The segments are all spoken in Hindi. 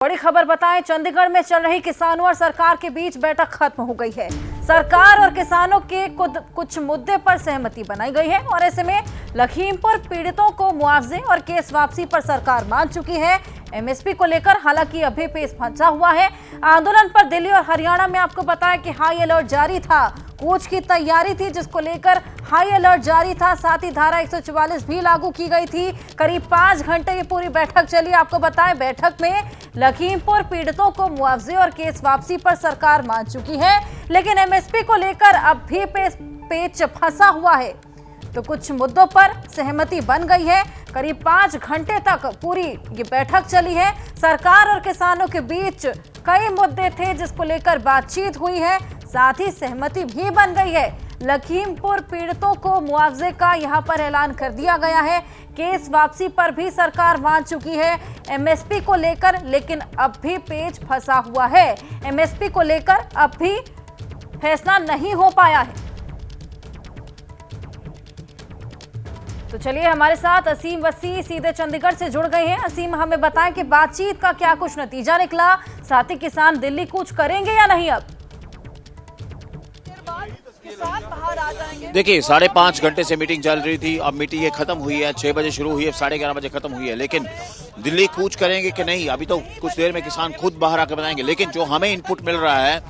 बड़ी खबर बताएं, चंडीगढ़ में चल रही किसानों और सरकार के बीच बैठक खत्म हो गई है। सरकार और किसानों के कुछ मुद्दे पर सहमति बनाई गई है और ऐसे में लखीमपुर पीड़ितों को मुआवजे और केस वापसी पर सरकार मान चुकी है। एमएसपी को लेकर हालांकि अभी पेश फंसा हुआ है। आंदोलन पर दिल्ली और हरियाणा में आपको बताया कि हाई अलर्ट जारी था। कूच की तैयारी थी जिसको लेकर हाई अलर्ट जारी था। साथ ही धारा 144 भी लागू की गई थी। करीब 5 घंटे ये पूरी बैठक चली। आपको बताएं, बैठक में लखीमपुर पीड़ितों को मुआवजे और केस वापसी पर सरकार मान चुकी है, लेकिन एमएसपी को लेकर अब भी पेच फंसा हुआ है। तो कुछ मुद्दों पर सहमति बन गई है। करीब 5 घंटे तक पूरी ये बैठक चली है। सरकार और किसानों के बीच कई मुद्दे थे जिसको लेकर बातचीत हुई है, साथ ही सहमति भी बन गई है। लखीमपुर पीड़ितों को मुआवजे का यहां पर ऐलान कर दिया गया है। केस वापसी पर भी सरकार मान चुकी है एमएसपी को लेकर, लेकिन अब भी पेच फंसा हुआ है। एमएसपी को लेकर अब भी फैसला नहीं हो पाया है। तो चलिए, हमारे साथ असीम वसी सीधे चंडीगढ़ से जुड़ गए हैं। असीम, हमें बताएं कि बातचीत का क्या कुछ नतीजा निकला, साथ ही किसान दिल्ली कूच करेंगे या नहीं? अब देखिए, 5.5 घंटे से मीटिंग चल रही थी। अब मीटिंग ये खत्म हुई है, 6 बजे शुरू हुई है, 11:30 बजे खत्म हुई है। लेकिन दिल्ली कूच करेंगे कि नहीं, अभी तो कुछ देर में किसान खुद बाहर आकर बताएंगे। लेकिन जो हमें इनपुट मिल रहा है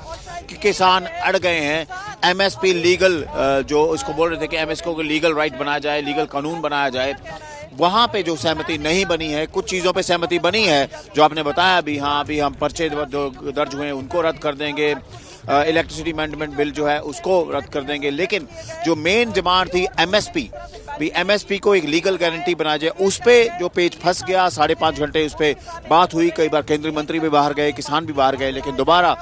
कि किसान अड़ गए हैं। एमएसपी लीगल, जो इसको बोल रहे थे कि एमएसपी को लीगल राइट बनाया जाए, लीगल कानून बनाया जाए, वहां पे जो सहमति नहीं बनी है। कुछ चीजों पे सहमति बनी है जो आपने बताया अभी। हाँ, अभी हम पर्चे जो दर्ज हुए हैं उनको रद्द कर देंगे। इलेक्ट्रिसिटी अमेंडमेंट बिल जो है उसको रद्द कर देंगे। लेकिन जो मेन डिमांड थी एमएसपी को एक लीगल गारंटी बनाया जाए, उस पे जो पेच फंस गया। 5.5 घंटे उस पे बात हुई। कई बार केंद्रीय मंत्री भी बाहर गए, किसान भी बाहर गए, लेकिन दोबारा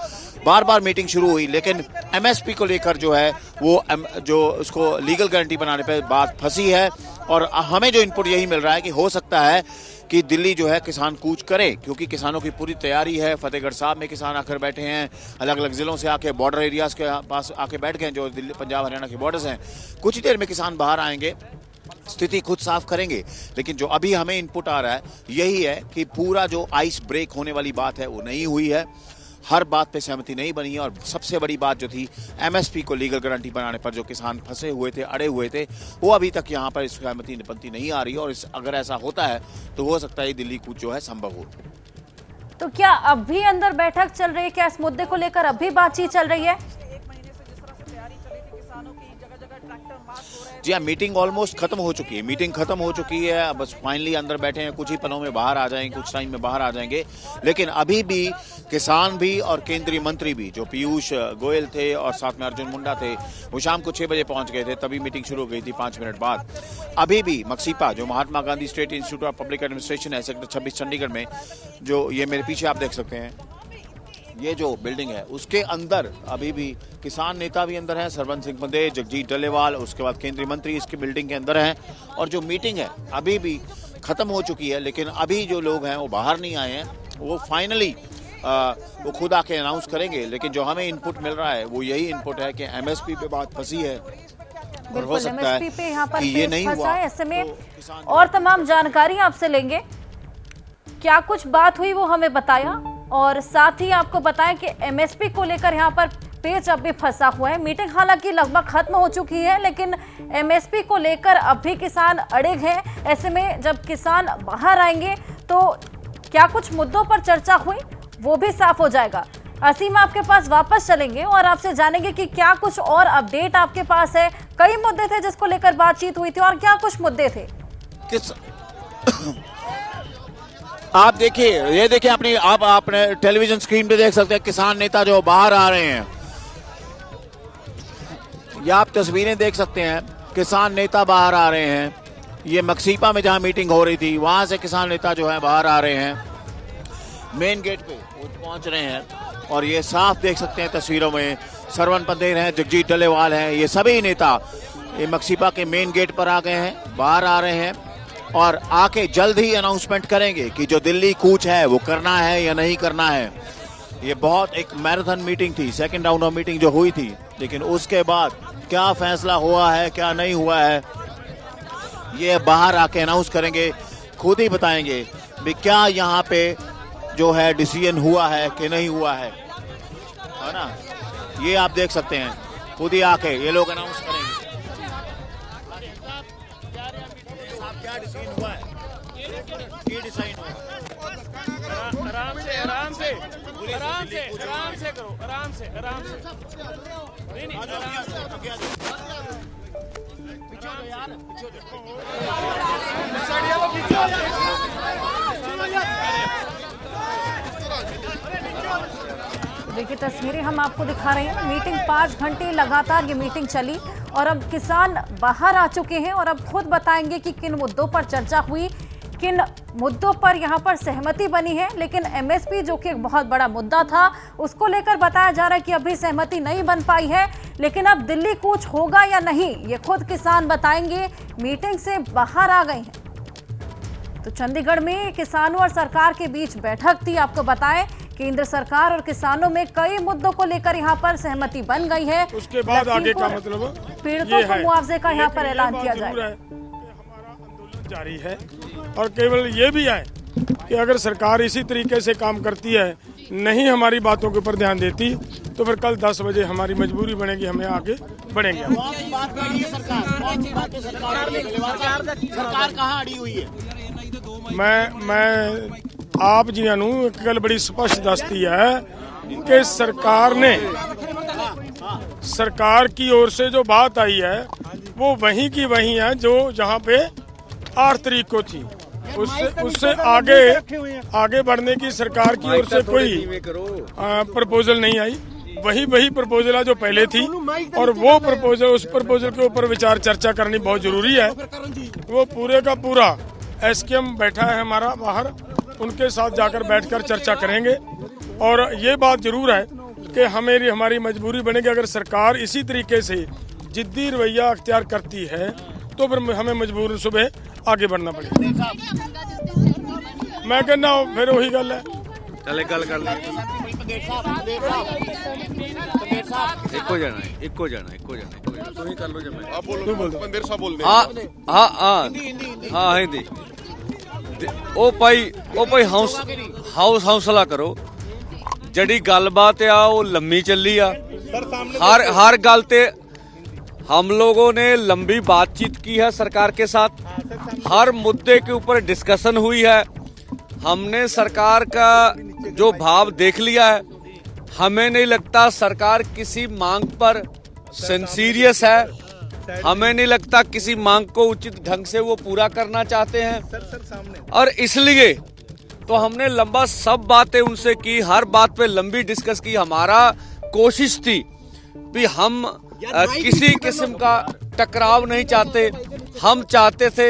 बार मीटिंग शुरू हुई। लेकिन एमएसपी को लेकर जो है वो जो उसको लीगल गारंटी बनाने पे बात फंसी है। और हमें जो इनपुट यही मिल रहा है कि हो सकता है कि दिल्ली जो है किसान कूच करे, क्योंकि किसानों की पूरी तैयारी है। फतेहगढ़ साहब में किसान आकर बैठे हैं, अलग अलग जिलों से आके बॉर्डर एरियाज के पास आके बैठ गए, जो दिल्ली पंजाब हरियाणा के बॉर्डर्स हैं। कुछ ही देर में किसान बाहर आएंगे, स्थिति खुद साफ करेंगे। लेकिन जो अभी हमें इनपुट आ रहा है यही है कि पूरा जो आइस ब्रेक होने वाली बात है वो नहीं हुई है। हर बात पे सहमति नहीं बनी है। और सबसे बड़ी बात जो थी एमएसपी को लीगल गारंटी बनाने पर जो किसान फंसे हुए थे, अड़े हुए थे, वो अभी तक यहाँ पर इस सहमति बनती नहीं आ रही है। और अगर ऐसा होता है तो हो सकता है दिल्ली कूच जो है संभव हो। तो क्या अब भी अंदर बैठक चल रही है? क्या इस मुद्दे को लेकर अब भी बातचीत चल रही है? जी हाँ, मीटिंग ऑलमोस्ट खत्म हो चुकी है। मीटिंग खत्म हो चुकी है, बस फाइनली अंदर बैठे हैं। कुछ ही पलों में बाहर आ जाएंगे, कुछ टाइम में बाहर आ जाएंगे। लेकिन अभी भी किसान भी और केंद्रीय मंत्री भी, जो पीयूष गोयल थे और साथ में अर्जुन मुंडा थे, वो शाम को 6 बजे पहुंच गए थे। तभी मीटिंग शुरू हो गई थी 5 मिनट बाद। अभी भी मक्सीपा, जो Mahatma Gandhi state institute of public administration है, सेक्टर 26 चंडीगढ़ में, जो ये मेरे पीछे आप देख सकते हैं, ये जो बिल्डिंग है उसके अंदर अभी भी किसान नेता भी अंदर हैं। सरवन सिंह पंदे, जगजीत डलेवाल, उसके बाद केंद्रीय मंत्री इसके बिल्डिंग के अंदर हैं। और जो मीटिंग है अभी भी खत्म हो चुकी है। लेकिन अभी जो लोग हैं वो बाहर नहीं आए हैं। वो फाइनली वो खुद आके अनाउंस करेंगे। लेकिन जो हमें इनपुट मिल रहा है वो यही इनपुट है कि एमएसपी पे बात फंसी है और हो सकता है कि ये नहीं हुआ। ऐसे में और तमाम जानकारी आपसे लेंगे। क्या कुछ बात हुई वो हमें बताया, और साथ ही आपको बताएं कि एमएसपी को लेकर यहाँ पर पेच अब भी फंसा हुआ है। मीटिंग हालांकि लगभग खत्म हो चुकी है, लेकिन एमएसपी को लेकर अब भी किसान अड़े हैं। ऐसे में जब किसान बाहर आएंगे तो क्या कुछ मुद्दों पर चर्चा हुई वो भी साफ हो जाएगा। असीम, आपके पास वापस चलेंगे और आपसे जानेंगे कि क्या कुछ और अपडेट आपके पास है। कई मुद्दे थे जिसको लेकर बातचीत हुई थी, और क्या कुछ मुद्दे थे? आप देखिए, ये देखिए अपनी आपने टेलीविजन स्क्रीन पे देख सकते हैं किसान नेता जो बाहर आ रहे हैं। ये आप तस्वीरें देख सकते हैं, किसान नेता बाहर आ रहे हैं। ये मक्सीपा में जहां मीटिंग हो रही थी वहां से किसान नेता जो है बाहर आ रहे हैं। मेन गेट पे वो पहुंच रहे हैं और ये साफ देख सकते हैं तस्वीरों में, सरवन पंदेर हैं, जगजीत डलेवाल हैं, ये सभी नेता ये मक्सीपा के मेन गेट पर आ गए हैं, बाहर आ रहे हैं। और आके जल्द ही अनाउंसमेंट करेंगे कि जो दिल्ली कूच है वो करना है या नहीं करना है। ये बहुत एक मैराथन मीटिंग थी, सेकंड राउंड ऑफ मीटिंग जो हुई थी। लेकिन उसके बाद क्या फैसला हुआ है, क्या नहीं हुआ है, ये बाहर आके अनाउंस करेंगे, खुद ही बताएंगे भी क्या यहाँ पे जो है डिसीजन हुआ है कि नहीं हुआ है ना, ये आप देख सकते हैं खुद ही आके ये लोग अनाउंस करेंगे। क्या डिसीजन हुआ है, ये डिसाइड हुआ है। आराम से आराम से आराम से आराम से करो, आराम से आराम से। नहीं नहीं आराम से। देखिए तस्वीरें हम आपको दिखा रहे हैं। मीटिंग 5 घंटे लगातार ये मीटिंग चली और अब किसान बाहर आ चुके हैं और अब खुद बताएंगे कि किन मुद्दों पर चर्चा हुई, किन मुद्दों पर यहाँ पर सहमति बनी है। लेकिन एमएसपी जो कि एक बहुत बड़ा मुद्दा था उसको लेकर बताया जा रहा है कि अभी सहमति नहीं बन पाई है। लेकिन अब दिल्ली कूच होगा या नहीं ये खुद किसान बताएंगे, मीटिंग से बाहर आ गए हैं। तो चंडीगढ़ में किसानों और सरकार के बीच बैठक थी। आपको बताएं केंद्र सरकार और किसानों में कई मुद्दों को लेकर यहाँ पर सहमति बन गई है। उसके बाद आगे का मतलब पीड़ितों को मुआवजे का यहाँ पर ऐलान किया जाए। हमारा आंदोलन जारी है और केवल ये भी है कि अगर सरकार इसी तरीके से काम करती है, नहीं हमारी बातों के ऊपर ध्यान देती, तो फिर कल 10 बजे हमारी मजबूरी बनेगी, हमें आगे बढ़ेंगे। सरकार कहाँ अड़ी हुई है? मैं आप जी नूं एक गल बड़ी स्पष्ट दसती है कि सरकार की ओर से जो बात आई है वो वहीं की वहीं है जो जहां पे 8 तारीख को थी। उससे आगे बढ़ने की सरकार की ओर से कोई प्रपोजल नहीं आई। वही प्रपोजल है जो पहले थी और वो प्रपोजल, उस प्रपोजल के ऊपर विचार चर्चा करनी बहुत जरूरी है। वो पूरे का पूरा एसकेएम बैठा है हमारा बाहर, उनके साथ जाकर बैठकर चर्चा करेंगे। और ये बात जरूर है कि हमारी मजबूरी बनेगी, अगर सरकार इसी तरीके से जिद्दी रवैया अख्तियार करती है तो फिर हमें मजबूर सुबह आगे बढ़ना पड़ेगा। मैं कहना फिर वही गल है, चले गल कर ले इको जाना तू ही कर लो जब मैं आप बोल दे। हाँ हिंदी ओ भाई हौसला करो। जड़ी गलबात आ वो लम्मी चली आ, हर गल ते हम लोगों ने लंबी बातचीत की है सरकार के साथ, हर मुद्दे के ऊपर डिस्कशन हुई है। हमने सरकार का जो भाव देख लिया है, हमें नहीं लगता सरकार किसी मांग पर सिंसीरियस है, हमें नहीं लगता किसी मांग को उचित ढंग से वो पूरा करना चाहते हैं। और इसलिए तो हमने लंबा सब बातें उनसे की, हर बात पे लंबी डिस्कस की। हमारा कोशिश थी कि हम किसी किस्म का टकराव नहीं चाहते, हम चाहते थे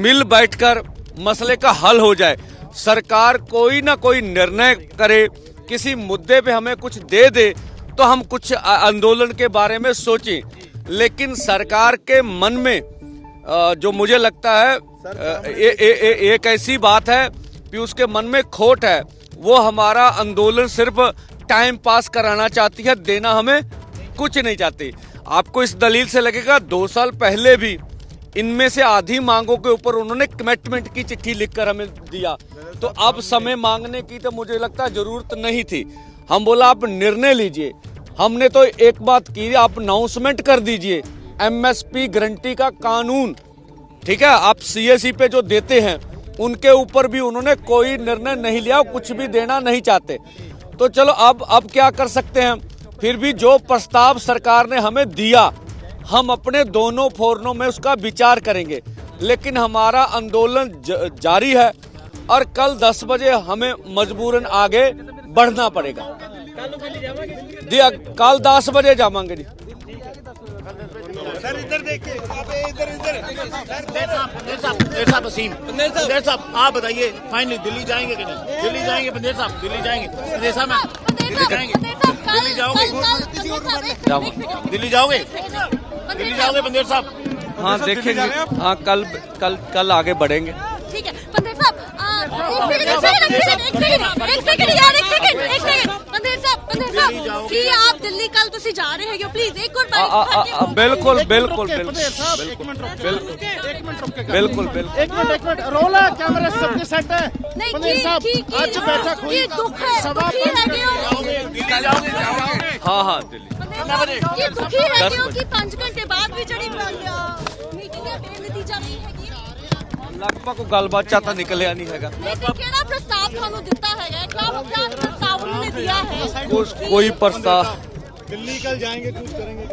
मिल बैठकर मसले का हल हो जाए। सरकार कोई ना कोई निर्णय करे, किसी मुद्दे पे हमें कुछ दे दे तो हम कुछ आंदोलन के बारे में सोचें। लेकिन सरकार के मन में जो मुझे लगता है एक ऐसी बात है कि उसके मन में खोट है, वो हमारा आंदोलन सिर्फ टाइम पास कराना चाहती है, देना हमें कुछ नहीं चाहती। आपको इस दलील से लगेगा 2 साल पहले भी इनमें से आधी मांगों के ऊपर उन्होंने कमिटमेंट की चिट्ठी लिखकर हमें दिया, तो अब समय मांगने की तो मुझे लगता है जरूरत नहीं थी। हम बोला आप निर्णय लीजिए, हमने तो एक बात की, आप अनाउंसमेंट कर दीजिए एमएसपी गारंटी का कानून, ठीक है। आप सीएससी पे जो देते हैं उनके ऊपर भी उन्होंने कोई निर्णय नहीं लिया, कुछ भी देना नहीं चाहते। तो चलो अब क्या कर सकते हैं, फिर भी जो प्रस्ताव सरकार ने हमें दिया हम अपने दोनों फोरनों में उसका विचार करेंगे। लेकिन हमारा आंदोलन जारी है और कल 10 बजे हमें मजबूरन आगे बढ़ना पड़ेगा। जी कल 10 बजे जावांगे जी। सर इधर देखिए, साहब आप बताइए फाइनली दिल्ली जाएंगे कि नहीं? दिल्ली जाएंगे पंदेर साहब, दिल्ली जाएंगे पंदेर साहब, दिल्ली जाओगे? दिल्ली जाओगे? दिल्ली जाओगे पंदेर साहब? हाँ देखेंगे, हाँ कल आगे बढ़ेंगे। ठीक है पंदेर साहब, एक सेकंड कि आप दिल्ली कल तुसी जा रहे हो, प्लीज एक और बिल्कुल बिल्कुल बिल्कुल। एक मिनट रोल है, कैमरे सबके सेट है। नहीं पंदेर साहब आज बैठक हुई, ये दुख है, सभा दुखी है क्यों? हाँ दिल्ली ये दुखी है क्योंकि 5 घंटे बाद भी ਜਿਹੜੀ ਮੀਟਿੰਗ ਅਟੈਂਡ ਨਹੀਂ ਜਾ ਰਹੀ ਹੈਗੀ। ਲਗਭਗ ਕੋਈ ਗੱਲਬਾਤ ਚਾਹਤਾ ਨਿਕਲਿਆ ਨਹੀਂ ਹੈਗਾ। ਨਹੀਂ ਤੇ ਕਿਹੜਾ ਪ੍ਰਸਤਾਵ ਤੁਹਾਨੂੰ ਦਿੱਤਾ ਹੈਗਾ? क्या प्रस्ताव उन्होंने दिया है? कोई प्रस्ताव दिल्ली कल जाएंगे, कुछ करेंगे।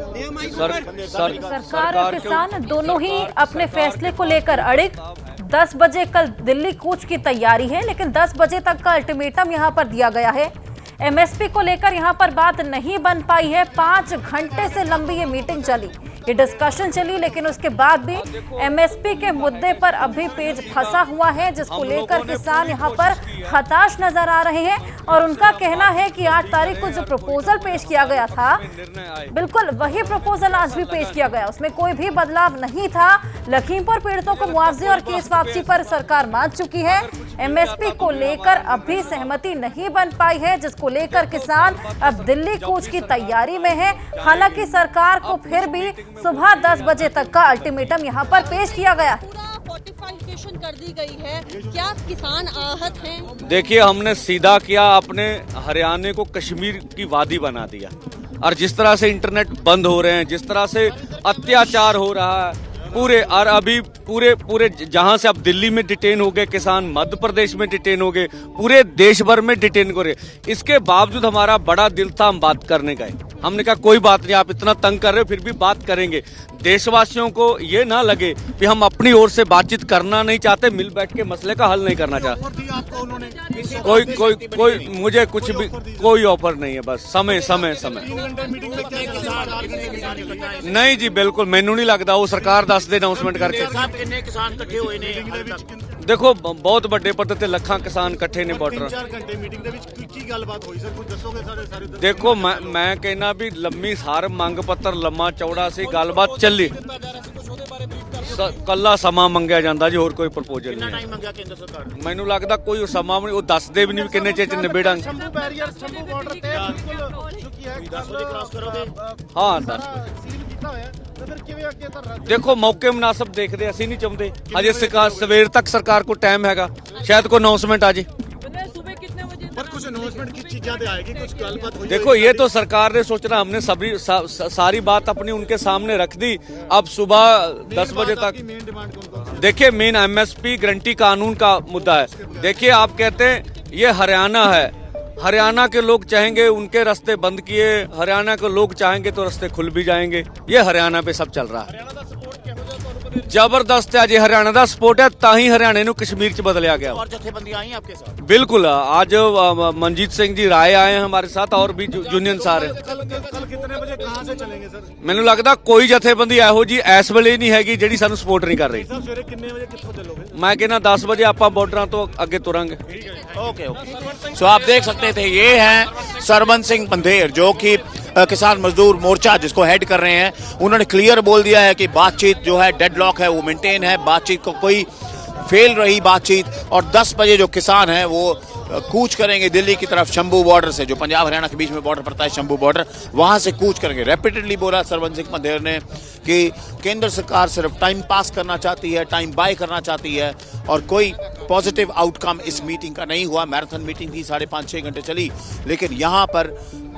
सरकार और किसान दोनों ही अपने फैसले को लेकर अड़िग। 10 बजे कल दिल्ली कूच की तैयारी है, लेकिन 10 बजे तक का अल्टीमेटम यहां पर दिया गया है। एमएसपी को लेकर यहां पर बात नहीं बन पाई है। 5 घंटे से लंबी ये मीटिंग चली, ये डिस्कशन चली, लेकिन उसके बाद भी एमएसपी के मुद्दे पर अभी पेज फंसा हुआ है, जिसको लेकर किसान यहां पर हताश नजर आ रहे हैं। और उनका कहना है कि 8 तारीख को जो प्रपोजल पेश किया गया था, बिल्कुल वही प्रपोजल आज भी पेश किया गया, उसमें कोई भी बदलाव नहीं था। लखीमपुर पीड़ितों को मुआवजे और केस वापसी पर सरकार मान चुकी है। एमएसपी को लेकर अभी सहमति नहीं बन पाई है, जिसको लेकर किसान अब दिल्ली कूच की तैयारी में है। हालांकि सरकार को फिर भी सुबह 10 बजे तक का अल्टीमेटम यहां पर पेश किया गया है। फोर्टिफिकेशन कर दी गई है, क्या किसान आहत हैं? देखिए, हमने सीधा किया, अपने हरियाणा को कश्मीर की वादी बना दिया। और जिस तरह से इंटरनेट बंद हो रहे हैं, जिस तरह से अत्याचार हो रहा है पूरे, और अभी पूरे जहां से अब दिल्ली में डिटेन हो गए किसान, मध्य प्रदेश में डिटेन हो गए, पूरे देश भर में डिटेन हो रहे। इसके बावजूद हमारा बड़ा दिल था, हम बात करने गए। हमने कहा कोई बात नहीं, आप इतना तंग कर रहे हो, फिर भी बात करेंगे। देशवासियों को ये ना लगे कि हम अपनी ओर से बातचीत करना नहीं चाहते, मिल बैठ के मसले का हल नहीं करना चाहते। कोई मुझे कुछ भी कोई ऑफर नहीं है, बस समय। नहीं जी, बिल्कुल मैनू नहीं लगता, वो सरकार दस दे अनाउंसमेंट करके। देखो, बहुत बड़े पद्धति ते ਲੱਖਾਂ किसान इकट्ठे ने बॉर्डर। देखो, मैं कहना भी लम्मी सार मंग पत्र लम्मा चौड़ा सी गलबात चली, ਕੱਲਾ ਸਮਾਂ ਮੰਗਿਆ ਜਾਂਦਾ ਜੀ, ਹੋਰ ਕੋਈ ਪ੍ਰਪੋਜ਼ਲ ਨਹੀਂ। ਮੈਨੂੰ ਲੱਗਦਾ ਕੋਈ ਸਮਾਂ ਵੀ ਉਹ ਦੱਸਦੇ ਵੀ ਨਹੀਂ ਵੀ ਕਿੰਨੇ ਚਿਰ ਚ ਨਿਬੇੜਾਂਗੇ। ਹਾਂ 10 ਦੇਖੋ, ਮੌਕੇ ਮੁਨਾਸਬ ਦੇਖਦੇ, ਅਸੀਂ ਨਹੀਂ ਚਾਹੁੰਦੇ ਅਜੇ ਸਵੇਰ ਤੱਕ ਸਰਕਾਰ ਕੋਲ ਟਾਈਮ ਹੈਗਾ, ਸ਼ਾयद ਕੋਈ ਅਨਾउंसमेंट आ जाए। देखो, ये तो सरकार ने सोचना, हमने सारी बात अपनी उनके सामने रख दी। अब सुबह 10 बजे तक देखिए, मेन एमएसपी गारंटी कानून का मुद्दा है। देखिए, आप कहते हैं ये हरियाणा है, हरियाणा के लोग चाहेंगे उनके रास्ते बंद किए, हरियाणा के लोग चाहेंगे तो रास्ते खुल भी जाएंगे। ये हरियाणा पे सब चल रहा है, जबरदस्त है जी। हरियाणा का सपोर्ट है, ताही हरियाणे ਨੂੰ कश्मीर च बदलिया गया। और जथेबंदी आई आपके साथ? बिल्कुल, आज मनजीत सिंह जी राय आए हैं हमारे साथ, और भी यूनियन सारे। कल कितने बजे कहां से चलेंगे सर? ਮੈਨੂੰ ਲੱਗਦਾ ਕੋਈ ਜਥੇਬੰਦੀ ਇਹੋ ਜੀ ਇਸ ਵੇਲੇ ਨਹੀਂ ਹੈਗੀ ਜਿਹੜੀ ਸਾਨੂੰ ਸਪੋਰਟ ਨਹੀਂ ਕਰ ਰਹੀ। ਸਵੇਰੇ ਕਿੰਨੇ ਵਜੇ ਕਿੱਥੋਂ ਚੱਲੋਗੇ? ਮੈਂ ਕਹਿੰਦਾ 10 ਵਜੇ ਆਪਾਂ ਬਾਰਡਰਾਂ ਤੋਂ ਅੱਗੇ ਤੁਰਾਂਗੇ। ओके। सो आप देख सकते थे, ये हैं सरवन सिंह पंधेर, जो कि किसान मजदूर मोर्चा जिसको हेड कर रहे हैं। उन्होंने क्लियर बोल दिया है कि बातचीत जो है डेडलॉक है, वो मेंटेन है, बातचीत को कोई फेल रही बातचीत। और 10 बजे जो किसान हैं वो कूच करेंगे दिल्ली की तरफ, शंभू बॉर्डर से, जो पंजाब हरियाणा के बीच में बॉर्डर पड़ता है, शंभू बॉर्डर, वहां से कूच करेंगे। रेपिटेडली बोला सरवन सिंह पंधेर ने कि केंद्र सरकार सिर्फ टाइम पास करना चाहती है, टाइम बाय करना चाहती है, और कोई पॉजिटिव आउटकम इस मीटिंग का नहीं हुआ। मैराथन मीटिंग थी, 5.5-6 घंटे चली, लेकिन यहाँ पर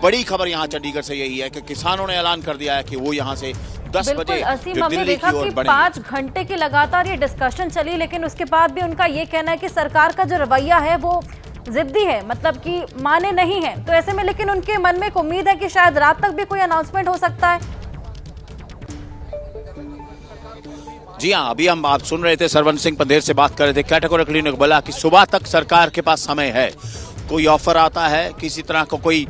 बड़ी खबर यहाँ चंडीगढ़ से यही है कि किसानों ने ऐलान कर दिया है कि वो यहाँ से 10 बजे जो दिल्ली की ओर बढ़ेंगे। 5 घंटे की लगातार ये डिस्कशन चली, लेकिन उसके बाद भी उनका ये कहना है कि सरकार का जो रवैया है वो जिद्दी है, मतलब कि माने नहीं है। तो ऐसे में लेकिन उनके मन में एक उम्मीद है कि शायद रात तक भी कोई अनाउंसमेंट हो सकता है। जी हाँ, अभी हम आप सुन रहे थे, सरवन सिंह पंधेर से बात कर रहे थे। कैटेगोरिकली ने बोला कि सुबह तक सरकार के पास समय है, कोई ऑफर आता है, किसी तरह का कोई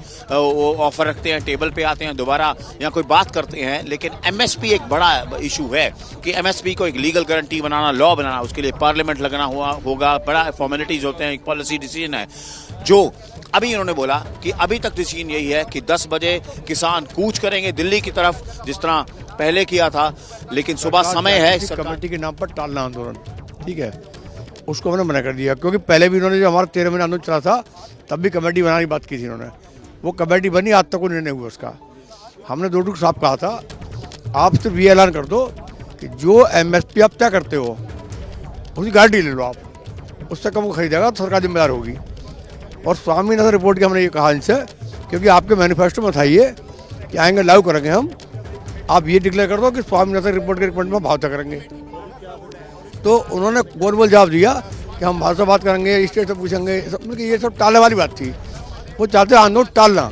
ऑफर रखते हैं, टेबल पे आते हैं दोबारा, या कोई बात करते हैं। लेकिन एमएसपी एक बड़ा इशू है कि एमएसपी को एक लीगल गारंटी बनाना, लॉ बनाना, उसके लिए पार्लियामेंट लगना होगा, बड़ा फॉर्मेलिटीज होते हैं, एक पॉलिसी डिसीजन है। जो अभी इन्होंने बोला कि अभी तक डिसीजन यही है कि 10 बजे किसान कूच करेंगे दिल्ली की तरफ, जिस तरह पहले किया था, लेकिन सुबह समय है। कमेटी के नाम पर टालना आंदोलन, ठीक है, उसको हमने मना कर दिया, क्योंकि पहले भी इन्होंने जो हमारा 13 महीने आंदोलन चला था, तब भी कमेटी बनाने की बात की थी इन्होंने। वो कमेटी बनी, आज तक कोई निर्णय हुआ उसका। हमने दो साहब कहा था, आप सिर्फ ये ऐलान कर दो कि जो एमएसपी आप तय करते हो उसकी गारंटी ले लो आप, उससे कम को खरीदेगा तो सरकार जिम्मेदार होगी। और स्वामीनाथन रिपोर्ट की हमने ये कहा इनसे, क्योंकि आपके मैनिफेस्टो में था ये कि आएंगे लागू करेंगे हम, आप ये डिक्लेयर कर दो कि स्वामीनाथन रिपोर्ट के रिकमेंड में भाव तय करेंगे। तो उन्होंने गोल बोल जवाब दिया कि हम भाव से बात करेंगे, स्टेट से पूछेंगे, ये सब टालने वाली बात थी। वो चाहते आंदोलन टालना,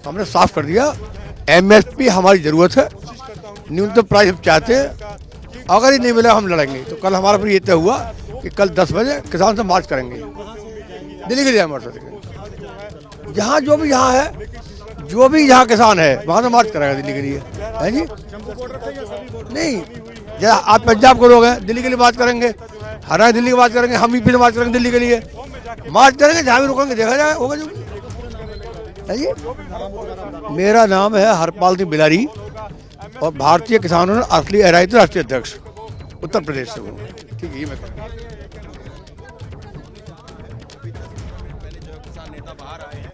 तो हमने साफ कर दिया MSP हमारी ज़रूरत है, न्यूनतम प्राइस हम चाहते हैं, अगर ये नहीं मिला हम लड़ेंगे। तो कल हमारा फिर ये तय हुआ कि कल 10 बजे किसान से मार्च करेंगे, दिल्ली के लिए मार्च करेंगे। जहाँ जो भी यहाँ है, जो भी यहाँ किसान है वहाँ से मार्च करेगा दिल्ली के लिए, है जी। नहीं, जरा आप पंजाब को लोग हैं, दिल्ली के लिए बात करेंगे, हरियाणा दिल्ली की बात करेंगे, हम यूपी से मार्च करेंगे दिल्ली के लिए, मार्च करेंगे, जहाँ भी रुकेंगे देखा जाए होगा जो है जी। मेरा नाम है हरपाल सिंह बिलारी और भारतीय किसानों ने असली एराइती राष्ट्रीय अध्यक्ष उत्तर प्रदेश से हूँ। ठीक है, ये मैं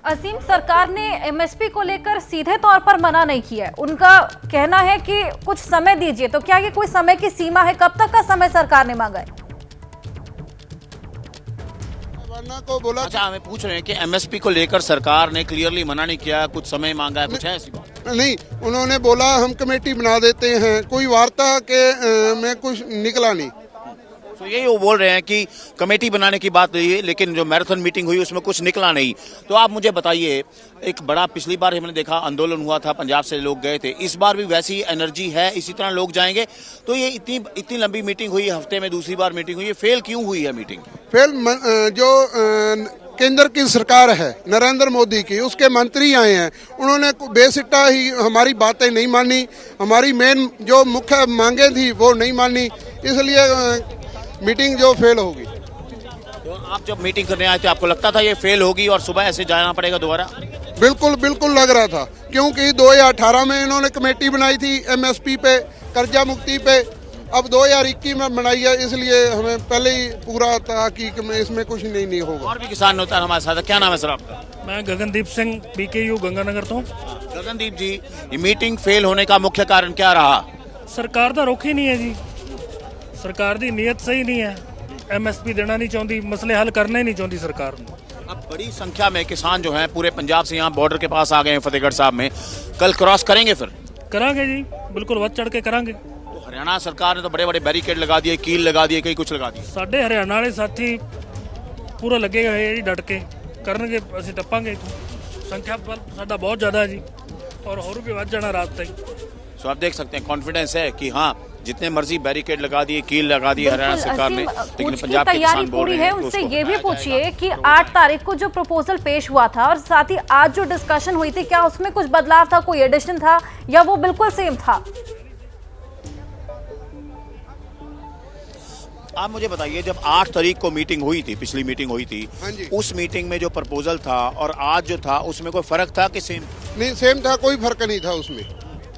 असीम, सरकार ने MSP को लेकर सीधे तौर पर मना नहीं किया है। उनका कहना है कि कुछ समय दीजिए। तो क्या ये कोई समय की सीमा है? कब तक का समय सरकार ने मांगा है? को बोला। अच्छा, हमें पूछ रहे हैं कि MSP को लेकर सरकार ने क्लियरली मना नहीं किया, कुछ समय मांगा है, कुछ है ऐसी बात? नहीं, उन्होंने बोला हम कमेटी बना देते हैं, कोई वार्ता के में कुछ निकला नहीं। तो यही वो बोल रहे हैं कि कमेटी बनाने की बात रही है, लेकिन जो मैराथन मीटिंग हुई उसमें कुछ निकला नहीं। तो आप मुझे बताइए, एक बड़ा पिछली बार हमने देखा आंदोलन हुआ था, पंजाब से लोग गए थे, इस बार भी वैसी एनर्जी है, इसी तरह लोग जाएंगे? तो ये इतनी लंबी मीटिंग हुई, हफ्ते में दूसरी बार मीटिंग हुई, फेल क्यों हुई है मीटिंग? फेल जो केंद्र की सरकार है नरेंद्र मोदी की, उसके मंत्री आए हैं, उन्होंने बेसिट्टा ही हमारी बातें नहीं मानी, हमारी मेन जो मुख्य मांगे थी वो नहीं मानी, इसलिए मीटिंग जो फेल होगी। तो आप जब मीटिंग करने आए थे आपको लगता था ये फेल होगी और सुबह ऐसे जाना पड़ेगा दोबारा? बिल्कुल लग रहा था, क्योंकि 2018 में इन्होंने कमेटी बनाई थी MSP पे, कर्जा मुक्ति पे, अब 2021 में बनाई है, इसलिए हमें पहले ही पूरा था कि इसमें कुछ नहीं होगा। और भी किसान होता है हमारे साथ, क्या नाम है सर आपका? मैं गगनदीप सिंह, BKU गंगानगर तो। गगनदीप जी, ये मीटिंग फेल होने का मुख्य कारण क्या रहा? सरकार ਦਾ रुख ही नहीं है जी, सरकार की नीयत सही नहीं है, MSP देना नहीं चाहती, मसले हल करना ही नहीं चाहती सरकार। अब बड़ी संख्या में किसान जो हैं पूरे पंजाब से यहाँ बॉर्डर के पास आ गए हैं फतेहगढ़ साहब में, कल क्रॉस करेंगे? फिर करांगे जी, बिल्कुल वध चढ़ के करांगे। तो हरियाणा सरकार ने तो बड़े बड़े बैरिकेड लगा दिए, कील लगा दिए, कई कुछ लगा दिए। साडे हरियाणा वाले साथी पूरा लगे हुए जी, डट के करनगे, ਅਸੀਂ ਟੱਪਾਂਗੇ इथों। संख्या बल साडा बहुत ज़्यादा है जी, और होर भी वध जाना रात तक। तो आप देख सकते हैं कॉन्फिडेंस है कि हाँ, जितने मर्जी बैरिकेड लगा दिए, कील लगा दिए हरियाणा सरकार ने, लेकिन पंजाब के किसान बोल रहे हैं उनसे ये भी पूछिए कि 8 तारीख को जो प्रपोजल पेश हुआ था और साथ ही आज जो डिस्कशन हुई थी, क्या उसमें कुछ बदलाव था, कोई एडिशन था, या वो बिल्कुल सेम था? आप मुझे बताइए, जब 8 तारीख को मीटिंग हुई थी, पिछली मीटिंग हुई थी, उस मीटिंग में जो प्रपोजल था और आज जो था उसमें कोई फर्क था कि सेम? नहीं, सेम था, कोई फर्क नहीं था उसमें,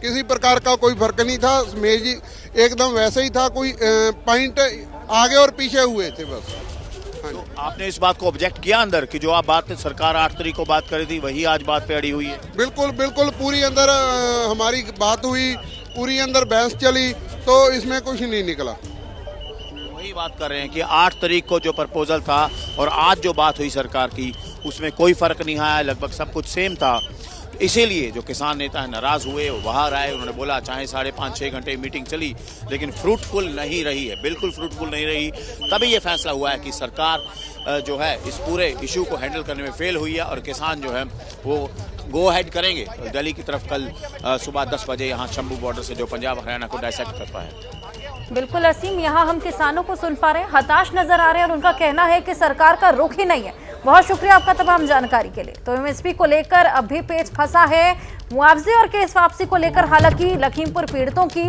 किसी प्रकार का कोई फर्क नहीं था, मेजी एकदम वैसे ही था, कोई पॉइंट आगे और पीछे हुए थे बस। तो आपने इस बात को ऑब्जेक्ट किया अंदर कि जो आप बात सरकार 8 तारीख को बात करी थी वही आज बात पे अड़ी हुई है? बिल्कुल पूरी अंदर हमारी बात हुई, पूरी अंदर बहस चली, तो इसमें कुछ नहीं निकला। वही बात कर रहे हैं कि 8 तारीख को जो प्रपोजल था और आज जो बात हुई सरकार की, उसमें कोई फर्क नहीं आया, लगभग सब कुछ सेम था। इसीलिए जो किसान नेता है नाराज हुए, वो बाहर आए, उन्होंने बोला चाहे 5.5-6 घंटे मीटिंग चली लेकिन फ्रूटफुल नहीं रही है, बिल्कुल फ्रूटफुल नहीं रही। तभी ये फैसला हुआ है कि सरकार जो है इस पूरे इशू को हैंडल करने में फेल हुई है और किसान जो है वो गो हेड करेंगे दिल्ली की तरफ कल सुबह 10 बजे यहाँ शंभू बॉर्डर से जो पंजाब हरियाणा को डायसेक्ट करता है। बिल्कुल असीम, यहाँ हम किसानों को सुन पा रहे हैं, हताश नजर आ रहे हैं और उनका कहना है कि सरकार का रुख ही नहीं है। बहुत शुक्रिया आपका तमाम जानकारी के लिए। तो MSP को लेकर अब भी पेच फंसा है, मुआवजे और केस वापसी को लेकर हालांकि लखीमपुर पीड़ितों की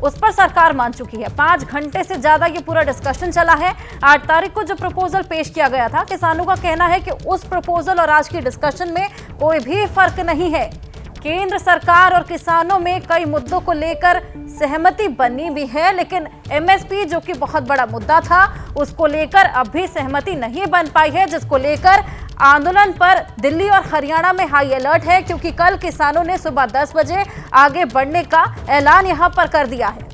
उस पर सरकार मान चुकी है। 5 घंटे से ज्यादा ये पूरा डिस्कशन चला है। 8 तारीख को जो प्रपोजल पेश किया गया था, किसानों का कहना है कि उस प्रपोजल और आज की डिस्कशन में कोई भी फर्क नहीं है। केंद्र सरकार और किसानों में कई मुद्दों को लेकर सहमति बनी भी है, लेकिन MSP जो कि बहुत बड़ा मुद्दा था, उसको लेकर अब भी सहमति नहीं बन पाई है, जिसको लेकर आंदोलन पर दिल्ली और हरियाणा में हाई अलर्ट है, क्योंकि कल किसानों ने सुबह 10 बजे आगे बढ़ने का ऐलान यहां पर कर दिया है।